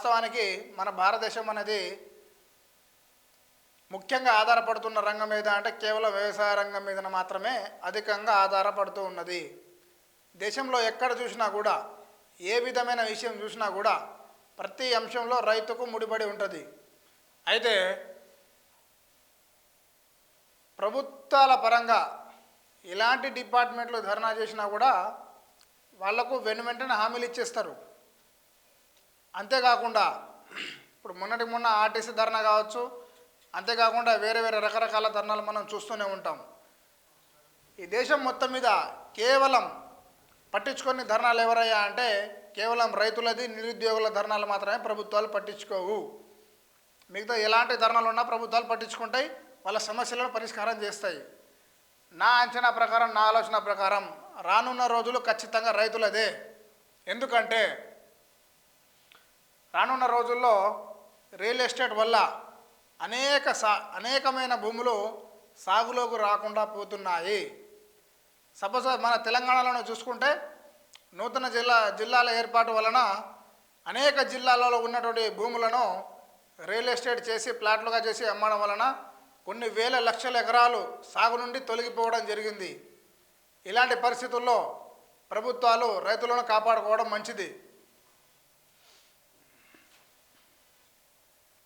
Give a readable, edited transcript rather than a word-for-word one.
వాస్తవానికి మన భారతదేశం అనేది ముఖ్యంగా ఆధారపడుతున్న రంగం ఏదా అంటే కేవలం వ్యవసాయ రంగం మీద మాత్రమే అధికంగా ఆధారపడుతూ ఉన్నది. దేశంలో ఎక్కడ చూసినా కూడా ఏ విధమైన విషయం చూసినా కూడా ప్రతి అంశంలో రైతుకు ముడిపడి ఉంటుంది. అయితే ప్రభుత్వాల పరంగా ఇలాంటి డిపార్ట్మెంట్లు ధర్నా చేసినా కూడా వాళ్లకు వెంటనే హామీలు ఇచ్చేస్తారు. అంతేకాకుండా ఇప్పుడు మొన్న ఆర్టీసీ ధర్నా కావచ్చు, అంతేకాకుండా వేరే రకరకాల ధర్నాలు మనం చూస్తూనే ఉంటాం. ఈ దేశం మొత్తం మీద కేవలం పట్టించుకొని ధర్నాలు ఎవరయ్యా అంటే కేవలం రైతులది, నిరుద్యోగుల ధర్నాలు మాత్రమే ప్రభుత్వాలు పట్టించుకోవు. మిగతా ఎలాంటి ధర్నాలు ఉన్నా ప్రభుత్వాలు పట్టించుకుంటాయి, వాళ్ళ సమస్యలను పరిష్కారం చేస్తాయి. నా అంచనా ప్రకారం, నా ఆలోచన ప్రకారం రానున్న రోజులు ఖచ్చితంగా రైతులదే. ఎందుకంటే రానున్న రోజుల్లో రియల్ ఎస్టేట్ వల్ల అనేకమైన భూములు సాగులోకి రాకుండా పోతున్నాయి. సపోజ్ మన తెలంగాణలో చూసుకుంటే నూతన జిల్లాల ఏర్పాటు వలన అనేక జిల్లాలలో ఉన్నటువంటి భూములను రియల్ ఎస్టేట్ చేసి ప్లాట్లుగా చేసి అమ్మడం వలన కొన్ని వేల లక్షల ఎకరాలు సాగు నుండి తొలగిపోవడం జరిగింది. ఇలాంటి పరిస్థితుల్లో ప్రభుత్వాలు రైతులను కాపాడుకోవడం మంచిది.